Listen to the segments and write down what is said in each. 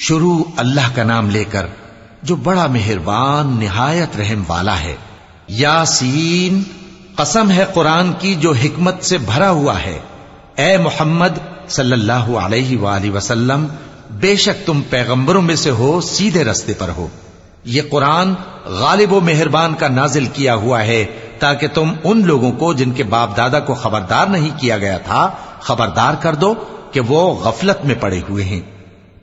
شروع اللہ کا نام لے کر جو بڑا مہربان نہایت رحم والا ہے۔ یاسین، قسم ہے قرآن کی جو حکمت سے بھرا ہوا ہے۔ اے محمد صلی اللہ علیہ وآلہ وسلم، بے شک تم پیغمبروں میں سے ہو، سیدھے رستے پر ہو۔ یہ قرآن غالب و مہربان کا نازل کیا ہوا ہے تاکہ تم ان لوگوں کو جن کے باپ دادا کو خبردار نہیں کیا گیا تھا خبردار کر دو کہ وہ غفلت میں پڑے ہوئے ہیں۔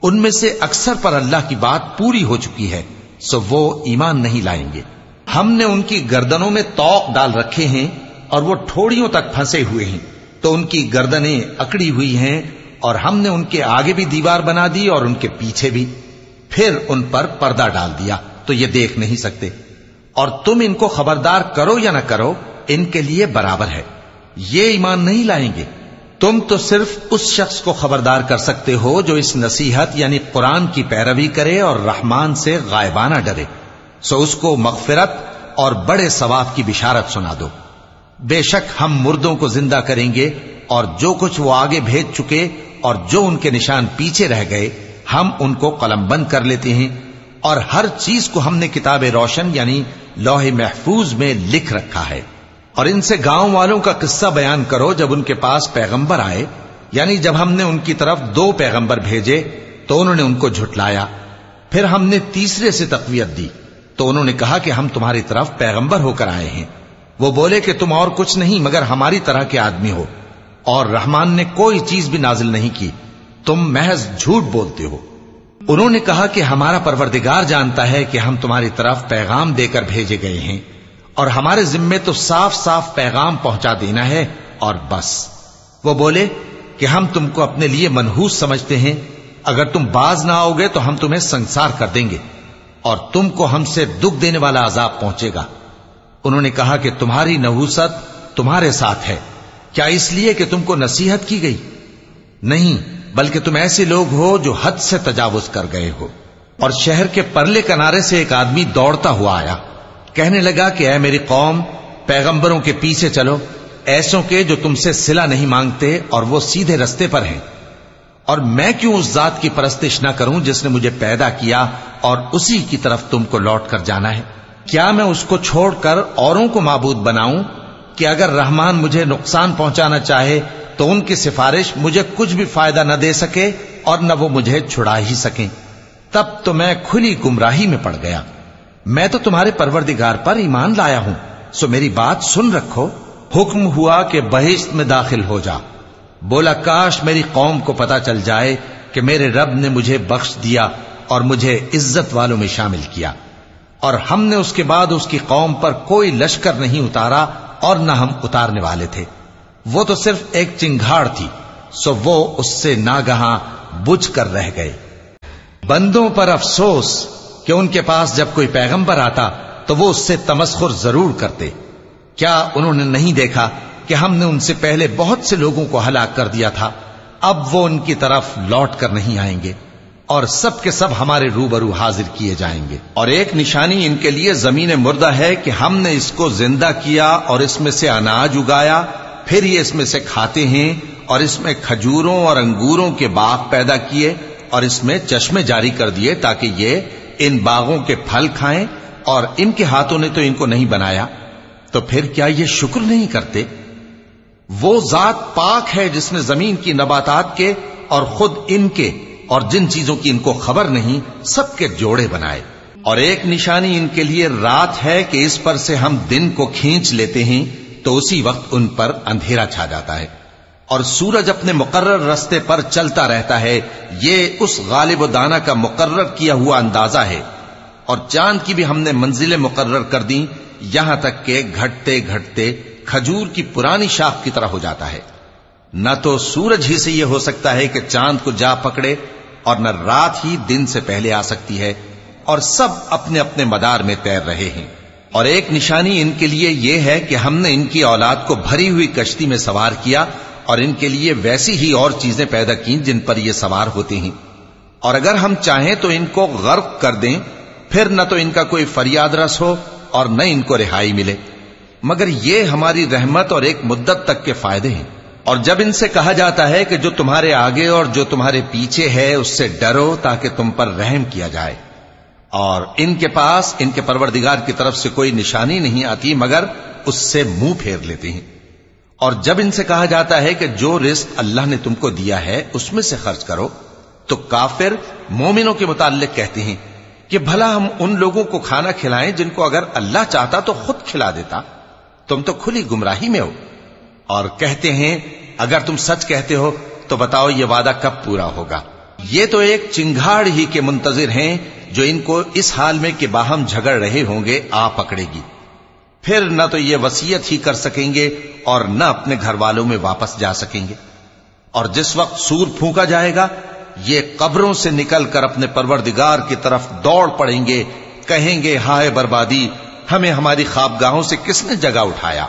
ان میں سے اکثر پر اللہ کی بات پوری ہو چکی ہے، سو وہ ایمان نہیں لائیں گے۔ ہم نے ان کی گردنوں میں طوق ڈال رکھے ہیں اور وہ ٹھوڑیوں تک پھنسے ہوئے ہیں، تو ان کی گردنیں اکڑی ہوئی ہیں، اور ہم نے ان کے آگے بھی دیوار بنا دی اور ان کے پیچھے بھی، پھر ان پر پردہ ڈال دیا تو یہ دیکھ نہیں سکتے۔ اور تم ان کو خبردار کرو یا نہ کرو، ان کے لیے برابر ہے، یہ ایمان نہیں لائیں گے۔ تم تو صرف اس شخص کو خبردار کر سکتے ہو جو اس نصیحت یعنی قرآن کی پیروی کرے اور رحمان سے غائبانہ ڈرے، سو اس کو مغفرت اور بڑے ثواب کی بشارت سنا دو۔ بے شک ہم مردوں کو زندہ کریں گے، اور جو کچھ وہ آگے بھیج چکے اور جو ان کے نشان پیچھے رہ گئے ہم ان کو قلم بند کر لیتے ہیں، اور ہر چیز کو ہم نے کتاب روشن یعنی لوح محفوظ میں لکھ رکھا ہے۔ اور ان سے گاؤں والوں کا قصہ بیان کرو جب ان کے پاس پیغمبر آئے، یعنی جب ہم نے ان کی طرف 2 پیغمبر بھیجے تو انہوں نے ان کو جھٹلایا، پھر ہم نے تیسرے سے تقویت دی تو انہوں نے کہا کہ ہم تمہاری طرف پیغمبر ہو کر آئے ہیں۔ وہ بولے کہ تم اور کچھ نہیں مگر ہماری طرح کے آدمی ہو، اور رحمان نے کوئی چیز بھی نازل نہیں کی، تم محض جھوٹ بولتے ہو۔ انہوں نے کہا کہ ہمارا پروردگار جانتا ہے کہ ہم تمہاری طرف پیغام دے کر بھیجے گئے ہیں، اور ہمارے ذمے تو صاف صاف پیغام پہنچا دینا ہے اور بس۔ وہ بولے کہ ہم تم کو اپنے لیے منحوس سمجھتے ہیں، اگر تم باز نہ آؤ گے تو ہم تمہیں سنسار کر دیں گے اور تم کو ہم سے دکھ دینے والا عذاب پہنچے گا۔ انہوں نے کہا کہ تمہاری نحوست تمہارے ساتھ ہے، کیا اس لیے کہ تم کو نصیحت کی گئی؟ نہیں، بلکہ تم ایسے لوگ ہو جو حد سے تجاوز کر گئے ہو۔ اور شہر کے پرلے کنارے سے ایک آدمی دوڑتا ہوا آیا، کہنے لگا کہ اے میری قوم، پیغمبروں کے پیچھے چلو، ایسوں کے جو تم سے صلہ نہیں مانگتے اور وہ سیدھے رستے پر ہیں۔ اور میں کیوں اس ذات کی پرستش نہ کروں جس نے مجھے پیدا کیا اور اسی کی طرف تم کو لوٹ کر جانا ہے؟ کیا میں اس کو چھوڑ کر اوروں کو معبود بناؤں کہ اگر رحمان مجھے نقصان پہنچانا چاہے تو ان کی سفارش مجھے کچھ بھی فائدہ نہ دے سکے اور نہ وہ مجھے چھڑا ہی سکیں؟ تب تو میں کھلی گمراہی میں پڑ گیا۔ میں تو تمہارے پروردگار پر ایمان لایا ہوں، سو میری بات سن رکھو۔ حکم ہوا کہ بہشت میں داخل ہو جا۔ بولا کاش میری قوم کو پتا چل جائے کہ میرے رب نے مجھے بخش دیا اور مجھے عزت والوں میں شامل کیا، اور ہم نے اس کے بعد اس کی قوم پر کوئی لشکر نہیں اتارا اور نہ ہم اتارنے والے تھے۔ وہ تو صرف ایک چنگھاڑ تھی، سو وہ اس سے ناگہاں بجھ کر رہ گئے۔ بندوں پر افسوس کہ ان کے پاس جب کوئی پیغمبر آتا تو وہ اس سے تمسخر ضرور کرتے۔ کیا انہوں نے نہیں دیکھا کہ ہم نے ان سے پہلے بہت سے لوگوں کو ہلاک کر دیا تھا؟ اب وہ ان کی طرف لوٹ کر نہیں آئیں گے، اور سب کے سب ہمارے روبرو حاضر کیے جائیں گے۔ اور ایک نشانی ان کے لیے زمین مردہ ہے کہ ہم نے اس کو زندہ کیا اور اس میں سے اناج اگایا، پھر یہ اس میں سے کھاتے ہیں، اور اس میں کھجوروں اور انگوروں کے باغ پیدا کیے اور اس میں چشمے جاری کر دیے تاکہ یہ ان باغوں کے پھل کھائیں، اور ان کے ہاتھوں نے تو ان کو نہیں بنایا، تو پھر کیا یہ شکر نہیں کرتے؟ وہ ذات پاک ہے جس نے زمین کی نباتات کے اور خود ان کے اور جن چیزوں کی ان کو خبر نہیں سب کے جوڑے بنائے۔ اور ایک نشانی ان کے لیے رات ہے کہ اس پر سے ہم دن کو کھینچ لیتے ہیں تو اسی وقت ان پر اندھیرا چھا جاتا ہے، اور سورج اپنے مقرر رستے پر چلتا رہتا ہے۔ یہ اس غالب و دانا کا مقرر کیا ہوا اندازہ ہے۔ اور چاند کی بھی ہم نے منزلیں مقرر کر دیں، یہاں تک کہ گھٹتے گھٹتے کھجور کی پرانی شاخ کی طرح ہو جاتا ہے۔ نہ تو سورج ہی سے یہ ہو سکتا ہے کہ چاند کو جا پکڑے، اور نہ رات ہی دن سے پہلے آ سکتی ہے، اور سب اپنے اپنے مدار میں تیر رہے ہیں۔ اور ایک نشانی ان کے لیے یہ ہے کہ ہم نے ان کی اولاد کو بھری ہوئی کشتی میں سوار کیا، اور ان کے لیے ویسی ہی اور چیزیں پیدا کی جن پر یہ سوار ہوتے ہیں۔ اور اگر ہم چاہیں تو ان کو غرق کر دیں، پھر نہ تو ان کا کوئی فریاد رس ہو اور نہ ان کو رہائی ملے، مگر یہ ہماری رحمت اور ایک مدت تک کے فائدے ہیں۔ اور جب ان سے کہا جاتا ہے کہ جو تمہارے آگے اور جو تمہارے پیچھے ہے اس سے ڈرو تاکہ تم پر رحم کیا جائے، اور ان کے پاس ان کے پروردگار کی طرف سے کوئی نشانی نہیں آتی مگر اس سے منہ پھیر لیتے ہیں، اور جب ان سے کہا جاتا ہے کہ جو رزق اللہ نے تم کو دیا ہے اس میں سے خرچ کرو، تو کافر مومنوں کے متعلق کہتے ہیں کہ بھلا ہم ان لوگوں کو کھانا کھلائیں جن کو اگر اللہ چاہتا تو خود کھلا دیتا، تم تو کھلی گمراہی میں ہو۔ اور کہتے ہیں اگر تم سچ کہتے ہو تو بتاؤ یہ وعدہ کب پورا ہوگا؟ یہ تو ایک چنگھاڑ ہی کے منتظر ہیں جو ان کو اس حال میں کہ باہم جھگڑ رہے ہوں گے آ پکڑے گی، پھر نہ تو یہ وصیت ہی کر سکیں گے اور نہ اپنے گھر والوں میں واپس جا سکیں گے۔ اور جس وقت سور پھونکا جائے گا یہ قبروں سے نکل کر اپنے پروردگار کی طرف دوڑ پڑیں گے، کہیں گے ہائے بربادی، ہمیں ہماری خوابگاہوں سے کس نے جگہ اٹھایا۔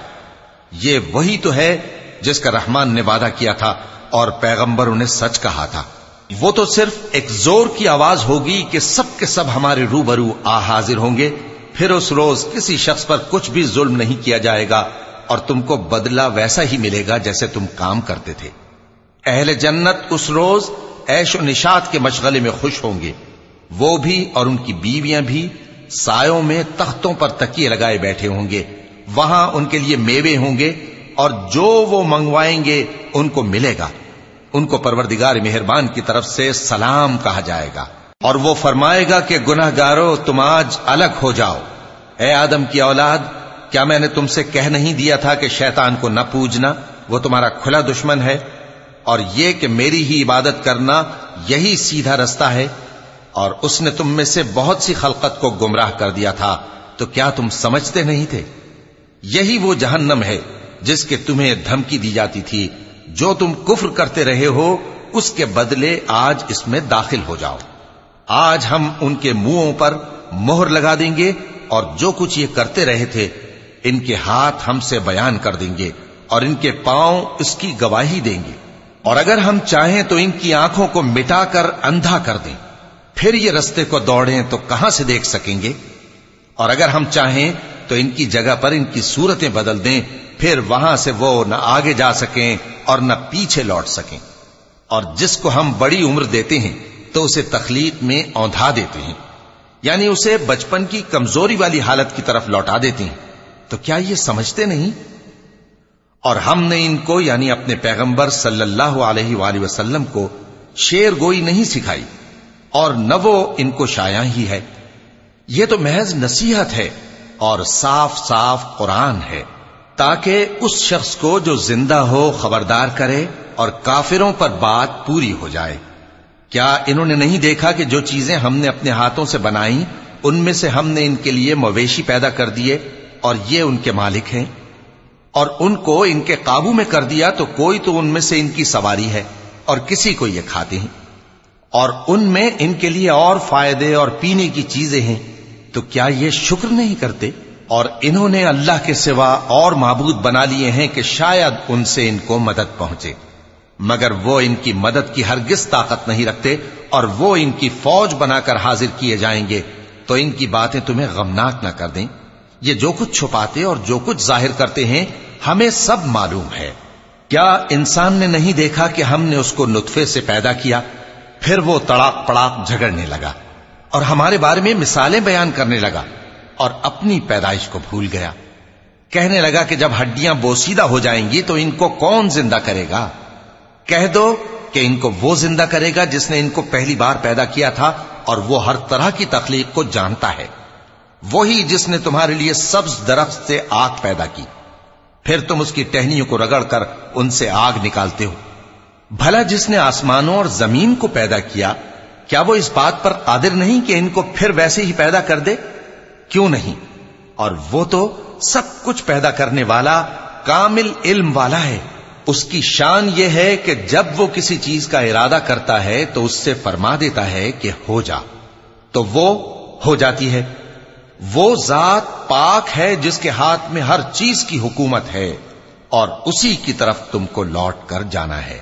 یہ وہی تو ہے جس کا رحمان نے وعدہ کیا تھا اور پیغمبروں نے سچ کہا تھا۔ وہ تو صرف ایک زور کی آواز ہوگی کہ سب کے سب ہمارے روبرو آ حاضر ہوں گے، پھر اس روز کسی شخص پر کچھ بھی ظلم نہیں کیا جائے گا اور تم کو بدلہ ویسا ہی ملے گا جیسے تم کام کرتے تھے۔ اہل جنت اس روز عیش و نشاط کے مشغلے میں خوش ہوں گے، وہ بھی اور ان کی بیویاں بھی سایوں میں تختوں پر تکیے لگائے بیٹھے ہوں گے، وہاں ان کے لیے میوے ہوں گے اور جو وہ منگوائیں گے ان کو ملے گا، ان کو پروردگار مہربان کی طرف سے سلام کہا جائے گا، اور وہ فرمائے گا کہ گناہ گارو تم آج الگ ہو جاؤ۔ اے آدم کی اولاد، کیا میں نے تم سے کہہ نہیں دیا تھا کہ شیطان کو نہ پوجنا، وہ تمہارا کھلا دشمن ہے، اور یہ کہ میری ہی عبادت کرنا یہی سیدھا رستہ ہے، اور اس نے تم میں سے بہت سی خلقت کو گمراہ کر دیا تھا، تو کیا تم سمجھتے نہیں تھے؟ یہی وہ جہنم ہے جس کے تمہیں دھمکی دی جاتی تھی، جو تم کفر کرتے رہے ہو اس کے بدلے آج اس میں داخل ہو جاؤ۔ آج ہم ان کے منہوں پر مہر لگا دیں گے اور جو کچھ یہ کرتے رہے تھے ان کے ہاتھ ہم سے بیان کر دیں گے اور ان کے پاؤں اس کی گواہی دیں گے، اور اگر ہم چاہیں تو ان کی آنکھوں کو مٹا کر اندھا کر دیں، پھر یہ رستے کو دوڑیں تو کہاں سے دیکھ سکیں گے، اور اگر ہم چاہیں تو ان کی جگہ پر ان کی صورتیں بدل دیں، پھر وہاں سے وہ نہ آگے جا سکیں اور نہ پیچھے لوٹ سکیں۔ اور جس کو ہم بڑی عمر دیتے ہیں تو اسے تخلیق میں اوندھا دیتے ہیں، یعنی اسے بچپن کی کمزوری والی حالت کی طرف لوٹا دیتے ہیں، تو کیا یہ سمجھتے نہیں؟ اور ہم نے ان کو یعنی اپنے پیغمبر صلی اللہ علیہ وآلہ وسلم کو شعر گوئی نہیں سکھائی، اور نہ وہ ان کو شایع ہی ہے، یہ تو محض نصیحت ہے اور صاف صاف قرآن ہے، تاکہ اس شخص کو جو زندہ ہو خبردار کرے اور کافروں پر بات پوری ہو جائے۔ کیا انہوں نے نہیں دیکھا کہ جو چیزیں ہم نے اپنے ہاتھوں سے بنائیں ان میں سے ہم نے ان کے لیے مویشی پیدا کر دیے اور یہ ان کے مالک ہیں، اور ان کو ان کے قابو میں کر دیا تو کوئی تو ان میں سے ان کی سواری ہے اور کسی کو یہ کھاتے ہیں، اور ان میں ان کے لیے اور فائدے اور پینے کی چیزیں ہیں، تو کیا یہ شکر نہیں کرتے؟ اور انہوں نے اللہ کے سوا اور معبود بنا لیے ہیں کہ شاید ان سے ان کو مدد پہنچے، مگر وہ ان کی مدد کی ہرگز طاقت نہیں رکھتے، اور وہ ان کی فوج بنا کر حاضر کیے جائیں گے تو ان کی باتیں تمہیں غمناک نہ کر دیں۔ یہ جو کچھ چھپاتے اور جو کچھ ظاہر کرتے ہیں ہمیں سب معلوم ہے۔ کیا انسان نے نہیں دیکھا کہ ہم نے اس کو نطفے سے پیدا کیا، پھر وہ تڑاک پڑاک جھگڑنے لگا اور ہمارے بارے میں مثالیں بیان کرنے لگا اور اپنی پیدائش کو بھول گیا، کہنے لگا کہ جب ہڈیاں بوسیدہ ہو جائیں گی تو ان کو کون زندہ کرے گا؟ کہہ دو کہ ان کو وہ زندہ کرے گا جس نے ان کو پہلی بار پیدا کیا تھا، اور وہ ہر طرح کی تخلیق کو جانتا ہے، وہی جس نے تمہارے لیے سبز درخت سے آگ پیدا کی، پھر تم اس کی ٹہنیوں کو رگڑ کر ان سے آگ نکالتے ہو۔ بھلا جس نے آسمانوں اور زمین کو پیدا کیا، کیا وہ اس بات پر قادر نہیں کہ ان کو پھر ویسے ہی پیدا کر دے؟ کیوں نہیں؟ اور وہ تو سب کچھ پیدا کرنے والا کامل علم والا ہے۔ اس کی شان یہ ہے کہ جب وہ کسی چیز کا ارادہ کرتا ہے تو اس سے فرما دیتا ہے کہ ہو جا، تو وہ ہو جاتی ہے۔ وہ ذات پاک ہے جس کے ہاتھ میں ہر چیز کی حکومت ہے، اور اسی کی طرف تم کو لوٹ کر جانا ہے۔